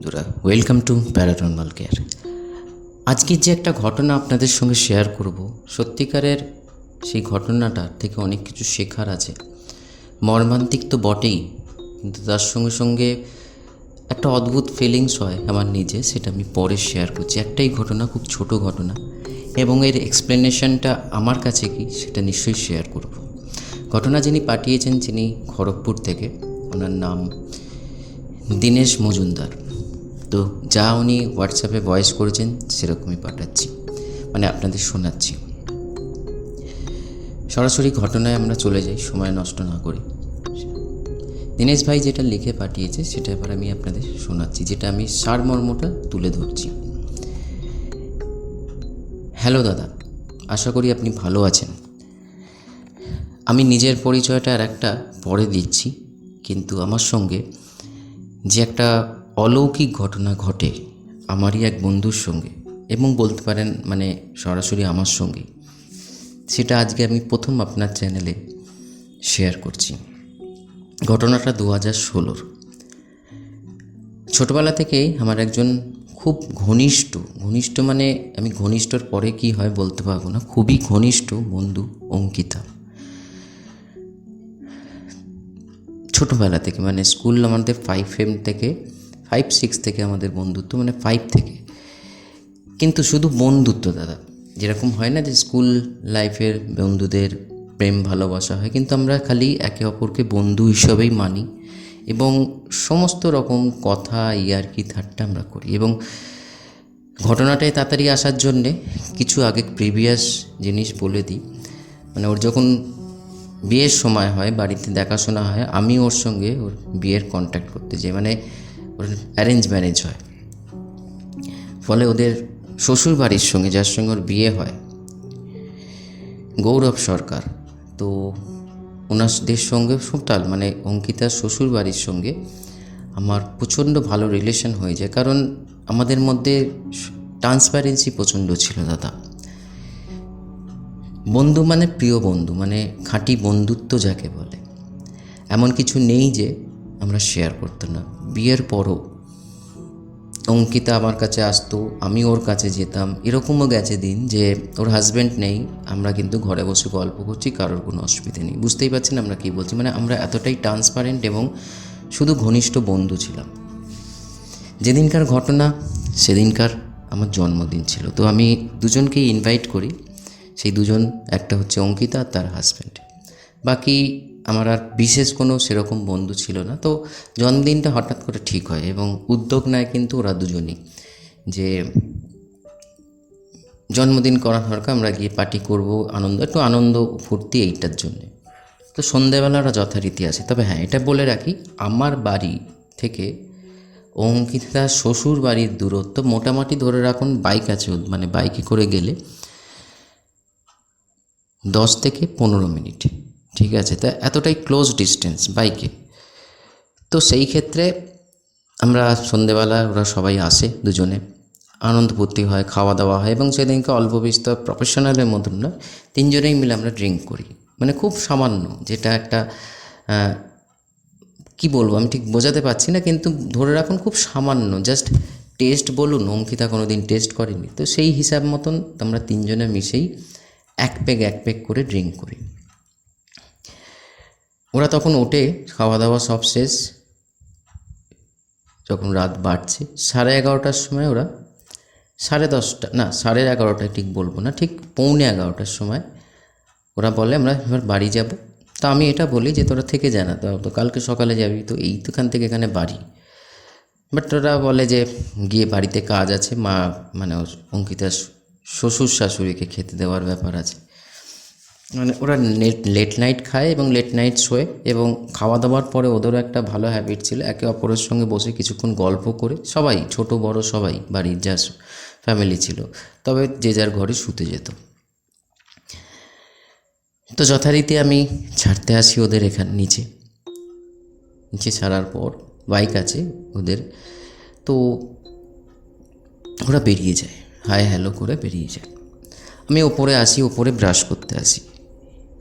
বন্ধুরা, welcome to paranormal care. আজকে যে একটা ঘটনা আপনাদের সঙ্গে শেয়ার করব, সত্যিকারের সেই ঘটনাটা থেকে অনেক কিছু শেখার আছে। মর্মান্তিক তো বটেই, কিন্তু তার সঙ্গে সঙ্গে একটা অদ্ভুত ফিলিংস হয় আমার নিজে, সেটা আমি পরে শেয়ার করছি। একটাই ঘটনা, খুব ছোট ঘটনা, এবং এর এক্সপ্লেনেশনটা আমার কাছে কি সেটা নিশ্চয়ই শেয়ার করব। ঘটনা যিনি পাঠিয়েছেন তিনি খড়গপুর থেকে, ওনার নাম দীনেশ মজুমদার। তো যা উনি হোয়াটসঅ্যাপে ভয়েস করেছেন সেরকমই পাঠাচ্ছি, মানে আপনাদের শোনাচ্ছি। সরাসরি ঘটনায় আমরা চলে যাই, সময় নষ্ট না করি। দীনেশ ভাই যেটা লিখে পাঠিয়েছে সেটা এবার আমি আপনাদের শোনাচ্ছি, যেটা আমি সারমর্মটা তুলে ধরছি। হ্যালো দাদা, আশা করি আপনি ভালো আছেন। আমি নিজের পরিচয়টা আর একটা পরে দিচ্ছি, কিন্তু আমার সঙ্গে যে একটা অলৌকিক ঘটনা ঘটে আমারই এক বন্ধুর সঙ্গে, এবং বলতে পারেন মানে সরাসরি আমার সঙ্গেই, সেটা আজকে আমি প্রথম আপনার চ্যানেলে শেয়ার করছি। ঘটনাটা 2016। ছোটোবেলা থেকেই আমার একজন খুব ঘনিষ্ঠ মানে আমি ঘনিষ্ঠর পরে কি হয় বলতে পারবো না, খুবই ঘনিষ্ঠ বন্ধু অঙ্কিতা। ছোটোবেলা থেকে মানে স্কুল আমাদের 5-6 থেকে আমাদের বন্ধুত্ব, মানে 5 থেকে। কিন্তু শুধু বন্ধুত্ব দাদা, যেরকম হয় না যে স্কুল লাইফের বন্ধুদের প্রেম ভালোবাসা হয়, কিন্তু আমরা খালি একে অপরকে বন্ধু হিসাবেই মানি এবং সমস্ত রকম কথা ইয়ার্কি ঠাট্টা আমরা করি। এবং ঘটনাটায় তাড়াতাড়ি আসার জন্যে কিছু আগে প্রিভিয়াস জিনিস বলে দিই। মানে ওর যখন বিয়ের সময় হয়, বাড়িতে দেখাশোনা হয়, আমি ওর সঙ্গে ওর বিয়ের কন্ট্যাক্ট করতে যাই, মানে ওর অ্যারেঞ্জ ম্যারেজ হয়। ফলে ওদের শ্বশুর বাড়ির সঙ্গে, যার সঙ্গে ওর বিয়ে হয়, গৌরব সরকার, তো ওনাদের সঙ্গে টোটাল মানে অঙ্কিতার শ্বশুর বাড়ির সঙ্গে আমার প্রচণ্ড ভালো রিলেশন হয়ে যায়, কারণ আমাদের মধ্যে ট্রান্সপারেন্সি প্রচণ্ড ছিল দাদা। বন্ধু মানে প্রিয় বন্ধু, মানে খাঁটি বন্ধুত্ব যাকে বলে, এমন কিছু নেই যে আমরা শেয়ার করতাম না। বিয়ের পরও অঙ্কিতা আমার কাছে আসতো, আমি ওর কাছে যেতাম। এরকমও গেছে দিন যে ওর হাজব্যান্ড নেই, আমরা কিন্তু ঘরে বসে গল্প করছি, কারোর কোনো অসুবিধে নেই। বুঝতেই পারছেন আমরা কী বলছি, মানে আমরা এতটাই ট্রান্সপারেন্ট এবং শুধু ঘনিষ্ঠ বন্ধু ছিলাম। যেদিনকার ঘটনা সেদিনকার আমার জন্মদিন ছিল, তো আমি দুজনকেই ইনভাইট করি। সেই দুজন, একটা হচ্ছে অঙ্কিতা আর তার হাজব্যান্ড, বাকি আমার আর বিশেষ কোনো সেরকম বন্ধু ছিল না। তো জন্মদিনটা হঠাৎ করে ঠিক হয় এবং উদ্যোগ নেয় কিন্তু ওরা দুজনই, যে জন্মদিন করা দরকার, আমরা গিয়ে পার্টি করব, একটু আনন্দ ফুর্তি এইটার জন্যে। তো সন্ধেবেলা ওরা যথারীতি আসে। তবে হ্যাঁ, এটা বলে রাখি, আমার বাড়ি থেকে অঙ্কিতার শ্বশুর বাড়ির দূরত্ব মোটামুটি ধরে রাখুন, বাইক আছে, মানে বাইকে করে গেলে 10 থেকে 15 মিনিট, ঠিক আছে? তা এতটাই ক্লোজ ডিস্টেন্স বাইকে। তো সেই ক্ষেত্রে আমরা সন্ধেবেলা ওরা সবাই আসে, দুজনে আনন্দ ফুর্তি হয়, খাওয়া দাওয়া হয়, এবং সেদিনকে অল্প বিস্তর প্রফেশনালের মতন নয়, তিনজনেই মিলে আমরা ড্রিঙ্ক করি, মানে খুব সামান্য, যেটা একটা কি বলবো আমি ঠিক বোঝাতে পারছি না, কিন্তু ধরে রাখুন খুব সামান্য, জাস্ট টেস্ট বলুন, অঙ্কিতা কোনো দিন টেস্ট করেনি, তো সেই হিসাব মতন আমরা তিনজনে মিশেই এক পেগ করে ড্রিঙ্ক করি। ওরা তখন ওঠে, খাওয়া দাওয়া সব শেষ, যখন রাত বাড়ছে 11:30টার সময়, ওরা 10:30 না 11:30, ঠিক বলবো না, ঠিক 11:45টার সময় ওরা বলে আমরা এবার বাড়ি যাব। তো আমি এটা বলি যে তোরা থেকে যা না, তো কালকে সকালে যাবি, তো এইখান থেকে এখানে বাড়ি। বাট ওরা বলে যে গিয়ে বাড়িতে কাজ আছে, মা মানে অঙ্কিতার শ্বশুর শাশুড়িকে খেতে দেওয়ার ব্যাপার আছে। মানে ওরা লেট নাইট খায় এবং লেট নাইট শোয়, এবং খাওয়া দাওয়ার পরে ওদেরও একটা ভালো হ্যাবিট ছিল, একে অপরের সঙ্গে বসে কিছুক্ষণ গল্প করে, সবাই ছোট বড় সবাই বাড়ির যা ফ্যামিলি ছিল, তবে যে যার ঘরে শুতে যেত। তো যথারীতি আমি ছাড়তে আসি ওদের এখানে নিচে ছাড়ার পর বাইক আছে ওদের, তো ওরা বেরিয়ে যায়, হাই হ্যালো করে বেরিয়ে যায়। আমি ওপরে আসি, ওপরে ব্রাশ করতে আসি,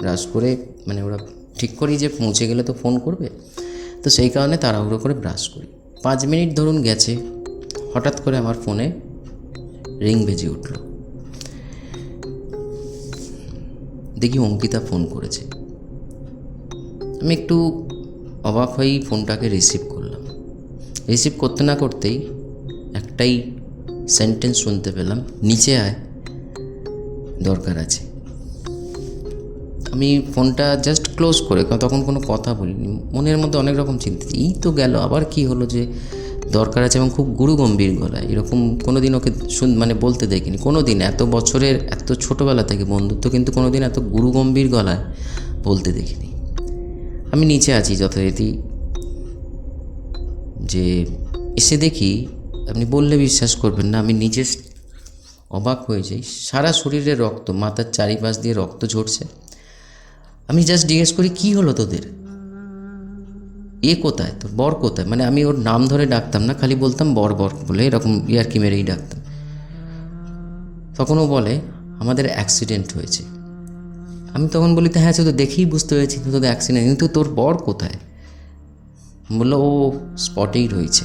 ব্রাশ করে মানে ওরা ঠিক করি যে পৌঁছে গেলে তো ফোন করবে, তো সেই কারণে তাড়াহুড়ো করে ব্রাশ করি। 5 মিনিট ধরুন গেছে, হঠাৎ করে আমার ফোনে রিং বেজে উঠল। দেখি অঙ্কিতা ফোন করেছে। আমি একটু অবাক হয়েই ফোনটাকে রিসিভ করলাম। রিসিভ করতে না করতেই একটাই সেন্টেন্স শুনতে পেলাম, নিচে আয়, দরকার আছে। আমি ফোনটা জাস্ট ক্লোজ করে তখন কোনো কথা বলিনি। মনের মধ্যে অনেক রকম চিন্তা, এই তো গেল, আবার কি হলো যে দরকার আছে, এবং খুব গুরুগম্ভীর গলায়। এরকম কোনো দিন ওকে মানে বলতে দেখিনি কোনো দিন। এত বছরের, এত ছোটোবেলা থেকে বন্ধুত্ব, কিন্তু কোনো দিন এত গুরুগম্ভীর গলায় বলতে দেখিনি। আমি নিচে আছি যথারীতি, যে এসে দেখি, আপনি বললে বিশ্বাস করবেন না, আমি নিজে অবাক হয়ে যাই। সারা শরীরে রক্ত, মাথার চারিপাশ দিয়ে রক্ত ঝরছে। আমি জাস্ট জিজ্ঞেস করি, কি হলো তোদের? কোথায়, তোর বর কোথায়? মানে আমি ওর নাম ধরে ডাকতাম না, খালি বলতাম বর বর বলে, এরকম ইয়ার্কি মেরেই ডাকতাম। তখন ও বলে, আমাদের অ্যাক্সিডেন্ট হয়েছে। আমি তখন বলি, হ্যাঁ তো দেখেই বুঝতে পেরেছি তো তোদের অ্যাক্সিডেন্ট, কিন্তু তোর বর কোথায়? বললো, ও স্পটেই রয়েছে,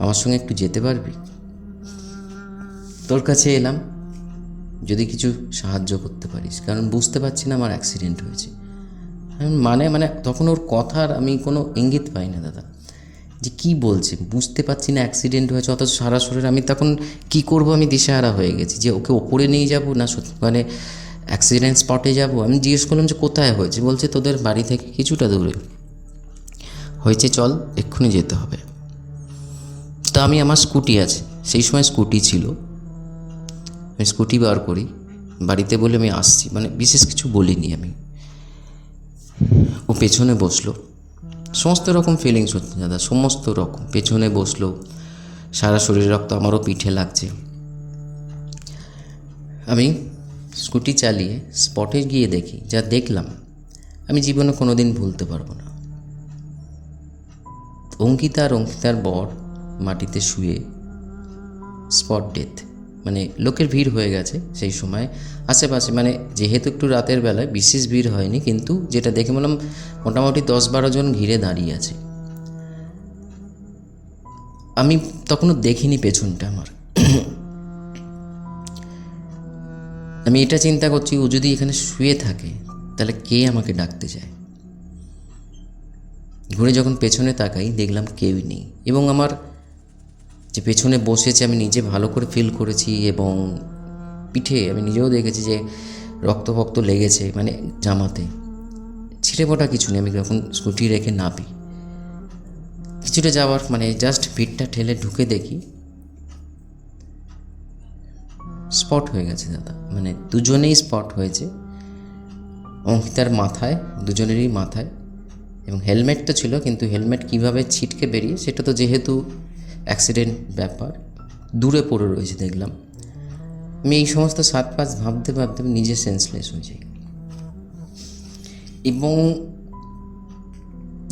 আমার সঙ্গে একটু যেতে পারবি? তোর কাছে এলাম, যদি কিছু সাহায্য করতে পারিস, কারণ বুঝতে পারছি না আমার অ্যাক্সিডেন্ট হয়েছে। মানে তখন ওর কথার আমি কোনো ইঙ্গিত পাই না দাদা, যে কি বলছে, বুঝতে পারছি না অ্যাক্সিডেন্ট হয়েছে, অথচ সারা শরীর। আমি তখন কি করব, আমি দিশেহারা হয়ে গেছি, যে ওকে ওপরে নিয়ে যাব না মানে অ্যাক্সিডেন্ট স্পটে যাব। আমি জিজ্ঞেস করলাম যে কোথায় হয়েছে? বলছে তোদের বাড়ি থেকে কিছুটা দূরে হয়েছে, চল এক্ষুনি যেতে হবে। তা আমি, আমার স্কুটি আছে, সেই সময় স্কুটি ছিল, আমি স্কুটি বার করি, বাড়িতে বলে আমি আসছি, মানে বিশেষ কিছু বলিনি আমি। ও পেছনে বসলো, সমস্ত রকম ফিলিংস হচ্ছে দাদা, সমস্ত রকম। পেছনে বসলো, সারা শরীর রক্ত, আমারও পিঠে লাগছে। আমি স্কুটি চালিয়ে স্পটে গিয়ে দেখি, যা দেখলাম আমি জীবনে কোনো দিন ভুলতে পারবো না। অঙ্কিতা আর অঙ্কিতার বর মাটিতে শুয়ে, স্পট ডেথ। মানে লোকের ভিড় হয়ে গেছে সেই সময় আশেপাশে, মানে যেহেতু একটু রাতের বেলায় বিশেষ ভিড় হয়নি, কিন্তু যেটা দেখে বললাম মোটামুটি 10-12 জন ঘিরে দাঁড়িয়ে আছে। আমি তখনও দেখিনি পেছনটা আমার। আমি এটা চিন্তা করছি, ও যদি এখানে শুয়ে থাকে তাহলে কে আমাকে ডাকতে যায়। ঘুরে যখন পেছনে তাকাই, দেখলাম কেউই নেই, এবং আমার যে পেছনে বসেছে আমি নিজে ভালো করে ফিল করেছি, এবং পিঠে আমি নিজেও দেখেছি যে রক্ত ফক্ত লেগেছে, মানে জামাতে ছিঁড়ে পড়া কিছু নেই। আমি যখন স্কুটি রেখে নামি, কিছুটা যাওয়ার মানে জাস্ট ভিড়টা ঠেলে ঢুকে দেখি স্পট হয়ে গেছে দাদা, মানে দুজনেই স্পট হয়েছে। অঙ্কিতার মাথায়, দুজনেরই মাথায়, এবং হেলমেট তো ছিল, কিন্তু হেলমেট কীভাবে ছিটকে বেরিয়ে, সেটা তো যেহেতু অ্যাক্সিডেন্ট ব্যাপার, দূরে পড়ে রয়েছে দেখলাম। আমি এই সমস্ত 7-5 ভাবতে ভাবতে নিজে সেন্সলেস হয়ে যাই। এবং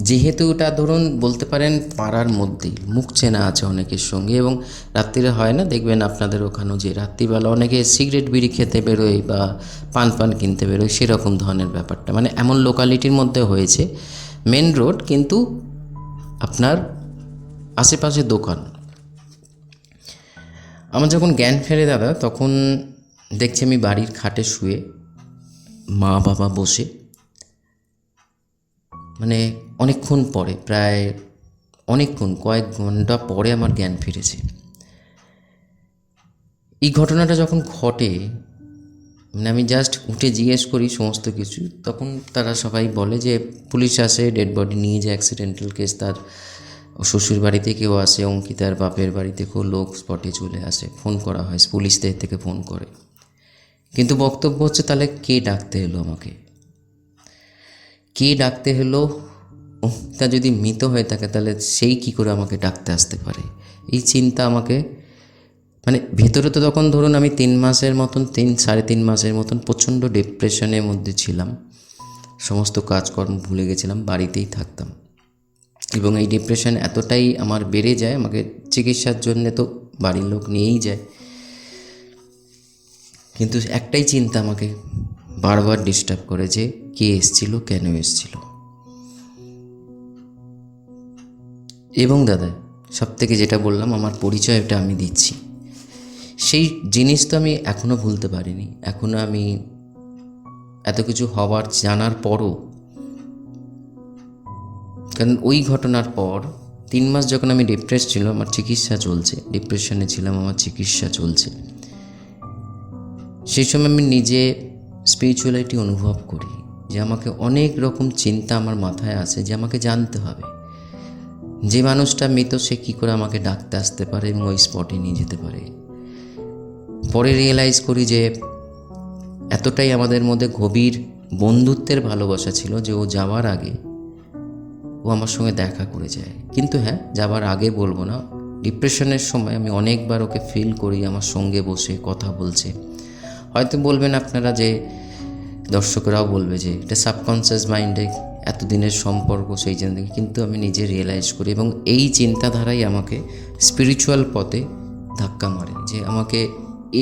যেহেতু ওটা ধরুন বলতে পারেন পাড়ার মধ্যেই, মুখ চেনা আছে অনেকের সঙ্গে, এবং রাত্রিরে হয় না দেখবেন আপনাদের ওখানেও, যে রাত্রিবেলা অনেকে সিগারেট বিড়ি খেতে বেরোয় বা পান কিনতে বেরোয়, সেরকম ধরনের ব্যাপারটা মানে এমন লোকালিটির মধ্যে হয়েছে। মেন রোড, কিন্তু আপনার আশেপাশে দোকান। আমার যখন জ্ঞান ফেরে দাদা, তখন দেখছি আমি বাড়ির খাটে শুয়ে, মা বাবা বসে, মানে অনেকক্ষণ পরে, প্রায় অনেকক্ষণ, কয়েক ঘন্টা পরে আমার জ্ঞান ফিরেছে। এই ঘটনাটা যখন ঘটে, মানে আমি জাস্ট উঠে জিজ্ঞেস করি সমস্ত কিছু, তখন তারা সবাই বলে যে পুলিশ আসে, ডেড বডি নিয়ে যায়, অ্যাক্সিডেন্টাল কেস। তার শ্বশুর বাড়ি থেকেও আসে, অঙ্কিতার বাপের বাড়ি থেকেও লোক স্পটে চলে আসে, ফোন করা হয়, পুলিশদের থেকে ফোন করে। কিন্তু বক্তব্য হচ্ছে, তাহলে কে ডাকতে এলো আমাকে, কে ডাকতে হলো? তা যদি মৃত হয়ে থাকে তাহলে সেই কি করে আমাকে ডাকতে আসতে পারে? এই চিন্তা আমাকে, মানে ভেতরে তো তখন ধরুন আমি 3 মাসের মতন, 3-3.5 মাসের মতন প্রচণ্ড ডিপ্রেশনের মধ্যে ছিলাম। সমস্ত কাজকর্ম ভুলে গেছিলাম, বাড়িতেই থাকতাম, এবং এই ডিপ্রেশন এতটাই আমার বেড়ে যায়, আমাকে চিকিৎসার জন্যে তো বাড়ির লোক নিয়েই যায়, কিন্তু একটাই চিন্তা আমাকে বারবার ডিস্টার্ব করে, যে কে এসেছিল, কেন এসেছিল। এবং দাদা সবথেকে যেটা বললাম, আমার পরিচয়টা আমি দিচ্ছি, সেই জিনিস তো আমি এখনও ভুলতে পারিনি। এখনও আমি এত কিছু হওয়ার জানার পরও, কারণ ওই ঘটনার পর 3 মাস যখন আমি ডিপ্রেস ছিলাম, আমার চিকিৎসা চলছে, ডিপ্রেশনে ছিলাম, আমার চিকিৎসা চলছে, সেই সময় আমি নিজে স্পিরিচুয়ালিটি অনুভব করি যে আমাকে অনেক রকম চিন্তা আমার মাথায় আসে, যে আমাকে জানতে হবে যে মানুষটা মৃত সে কী করে আমাকে ডাকতে আসতে পারে এবং ওই স্পটে নিয়ে যেতে পারে। পরে রিয়েলাইজ করি যে এতটাই আমাদের মধ্যে গভীর বন্ধুত্বের ভালোবাসা ছিল যে ও যাওয়ার আগে ও আমার সঙ্গে দেখা করে যায়। কিন্তু হ্যাঁ, যাওয়ার আগে বলবো না, ডিপ্রেশনের সময় আমি অনেকবার ওকে ফিল করি আমার সঙ্গে বসে কথা বলছে। হয়তো বলবেন আপনারা, যে দর্শকরাও বলবে যে এটা সাবকনসিয়াস মাইন্ডে এতদিনের সম্পর্ক সেই জন্য, কিন্তু আমি নিজে রিয়েলাইজ করি এবং এই চিন্তাধারাই আমাকে স্পিরিচুয়াল পথে ধাক্কা মারে, যে আমাকে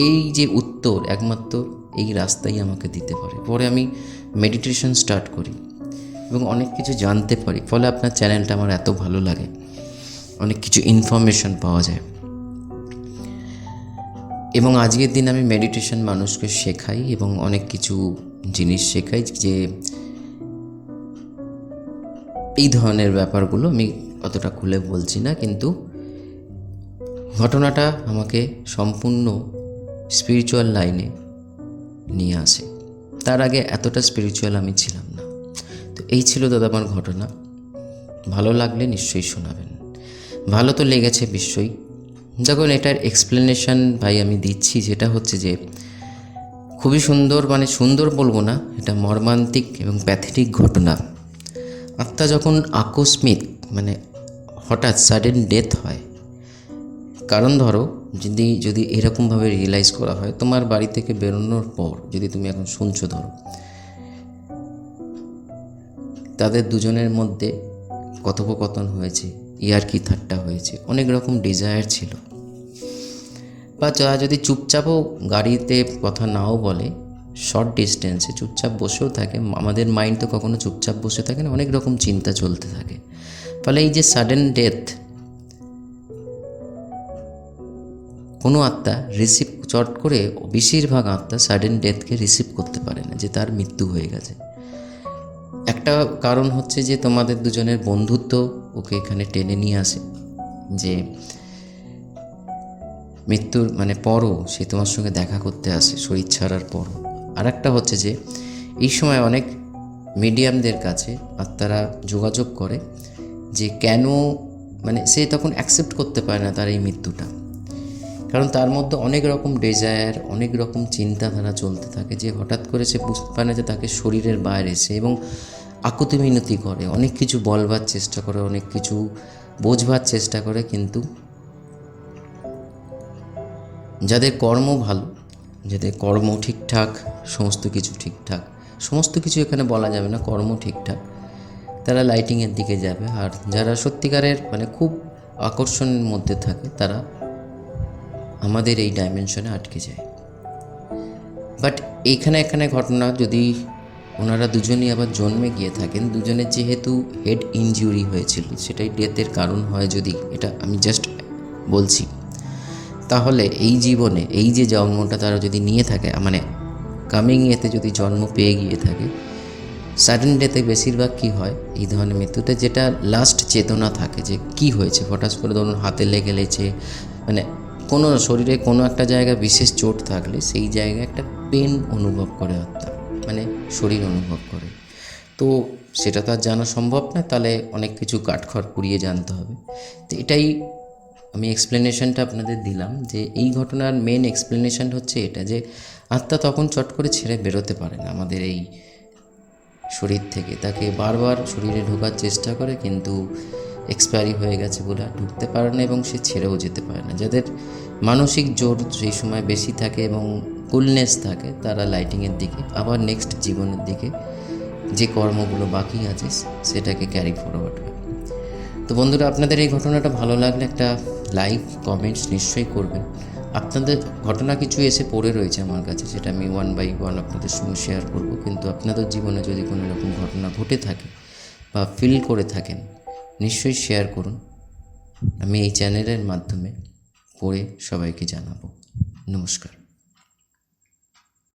এই যে উত্তর একমাত্র এই রাস্তাই আমাকে দিতে পারে। পরে আমি মেডিটেশন স্টার্ট করি এবং অনেক কিছু জানতে পারি। ফলে আপনার চ্যানেলটা আমার এত ভালো লাগে, অনেক কিছু ইনফরমেশন পাওয়া যায়। এবং আজকের দিন আমি মেডিটেশন মানুষকে শেখাই এবং অনেক কিছু জিনিস শেখাই, যে এই ধরনের ব্যাপারগুলো আমি অতটা খুলে বলছি না, কিন্তু ঘটনাটা আমাকে সম্পূর্ণ স্পিরিচুয়াল লাইনে নিয়ে আসে। তার আগে এতটা স্পিরিচুয়াল আমি ছিলাম না। তো এই ছিল দাদা আমার ঘটনা। ভালো লাগলে নিশ্চয়ই শোনাবেন। ভালো তো লেগেছে নিশ্চয়ই। দেখুন, এটার এক্সপ্লেনেশন ভাই আমি দিচ্ছি, যেটা হচ্ছে যে খুবই সুন্দর, মানে সুন্দর বলবো না, এটা মর্মান্তিক এবং প্যাথেটিক ঘটনা। আত্মা যখন আকস্মিক, মানে হঠাৎ সাডেন ডেথ হয়, কারণ ধরো যদি এরকমভাবে রিয়েলাইজ করা হয়, তোমার বাড়ি থেকে বেরোনোর পর যদি তুমি এখন শুনছো, ধরো তাদের দুজনের মধ্যে কথোপকথন হয়েছে, ইয়ার্কি ঠাট্টা হয়েছে, অনেক রকম ডিজায়ার ছিল, বা যদি চুপচাপও গাড়িতে কথা নাও বলে, শর্ট ডিস্টেন্সে চুপচাপ বসেও থাকে, আমাদের মাইন্ড তো কখনো চুপচাপ বসে থাকে না, অনেক রকম চিন্তা চলতে থাকে। ফলে এই যে সাডেন ডেথ, কোনো আত্মা রিসিভ চট করে, বেশিরভাগ আত্মা সাডেন ডেথকে রিসিভ করতে পারে না, যে তার মৃত্যু হয়ে গেছে। একটা কারণ হচ্ছে যে তোমাদের দুজনের বন্ধুত্ব ওকে এখানে টেনে নিয়ে আসে, যে মৃত্যুর মানে পরও সে তোমার সঙ্গে দেখা করতে আসে, শরীর ছাড়ার পরও। আর একটা হচ্ছে যে এই সময় অনেক মিডিয়ামদের কাছে আত্মারা যোগাযোগ করে, যে কেন, মানে সে তখন অ্যাকসেপ্ট করতে পারে না তার এই মৃত্যুটা, কারণ তার মধ্যে অনেক রকম ডিজায়ার, অনেক রকম চিন্তাধারা চলতে থাকে, যে হঠাৎ করে সে বুঝতে পারে না যে তাকে শরীরের বাইরে এসে এবং আকুতি মিনতি করে, অনেক কিছু বলবার চেষ্টা করে, অনেক কিছু বোঝবার চেষ্টা করে, কিন্তু যাদের কর্ম ভালো, যাদের কর্ম ঠিকঠাক, সমস্ত কিছু ঠিকঠাক, সমস্ত কিছু এখানে বলা যাবে না, কর্ম ঠিকঠাক, তারা লাইটিংয়ের দিকে যাবে। আর যারা সত্যিকারের মানে খুব আকর্ষণের মধ্যে থাকে, তারা আমাদের এই ডাইমেনশনে আটকে যায়। বাট এখানে ঘটনা, যদি ওনারা দুজনেই আবার জন্মে গিয়ে থাকেন, দুজনের যেহেতু হেড ইনজুরি হয়েছিল, সেটাই ডেথের কারণ হয়, যদি এটা আমি জাস্ট বলছি, তাহলে এই জীবনে এই যে জন্মটা তারা যদি নিয়ে থাকে, মানে কামিং এতে যদি জন্ম পেয়ে গিয়ে থাকে, সাডেন ডেথে বেশিরভাগ কী হয় এই ধরনের মৃত্যুতে, যেটা লাস্ট চেতনা থাকে, যে কি হয়েছে, হঠাৎ করে ধরুন হাতে লেগেছে, মানে কোনো শরীরে কোনো একটা জায়গায় বিশেষ চোট থাকলে সেই জায়গায় একটা পেন অনুভব করে আত্মা, মানে শরীর অনুভব করে। তো সেটা তো আর জানা সম্ভব না, তাহলে অনেক কিছু কাঠখড় পুড়িয়ে জানতে হবে। তো এটাই আমি এক্সপ্লেনেশনটা আপনাদের দিলাম, যে এই ঘটনার মেন এক্সপ্লেনেশন হচ্ছে এটা, যে আত্মা তখন চট করে ছেড়ে বেরোতে পারে না আমাদের এই শরীর থেকে, তাকে বারবার শরীরে ঢোকার চেষ্টা করে, কিন্তু এক্সপায়ারি হয়ে গেছে বলে আর ঢুকতে পারে না এবং সে ছেড়েও যেতে পারে না। যাদের মানসিক জোর সেই সময় বেশি থাকে এবং কুলনেস থাকে, তারা লাইটিংয়ের দিকে, আবার নেক্সট জীবনের দিকে যে কর্মগুলো বাকি আছে সেটাকে ক্যারি ফরওয়ার্ড হয়। তো বন্ধুরা, আপনাদের এই ঘটনাটা ভালো লাগলে একটা লাইক কমেন্টস নিশ্চয়ই করবেন। আপনাদের ঘটনা কিছু এসে পড়ে রয়েছে আমার কাছে, সেটা আমি 1 by 1 আপনাদের সঙ্গে শেয়ার করব, কিন্তু আপনাদের জীবনে যদি কোনো এরকম ঘটনা ঘটে থাকে বা ফিল করে থাকেন, নিশ্চয়ই শেয়ার করুন। আমি এই চ্যানেলের মাধ্যমে পড়ে সবাইকে জানাবো। নমস্কার।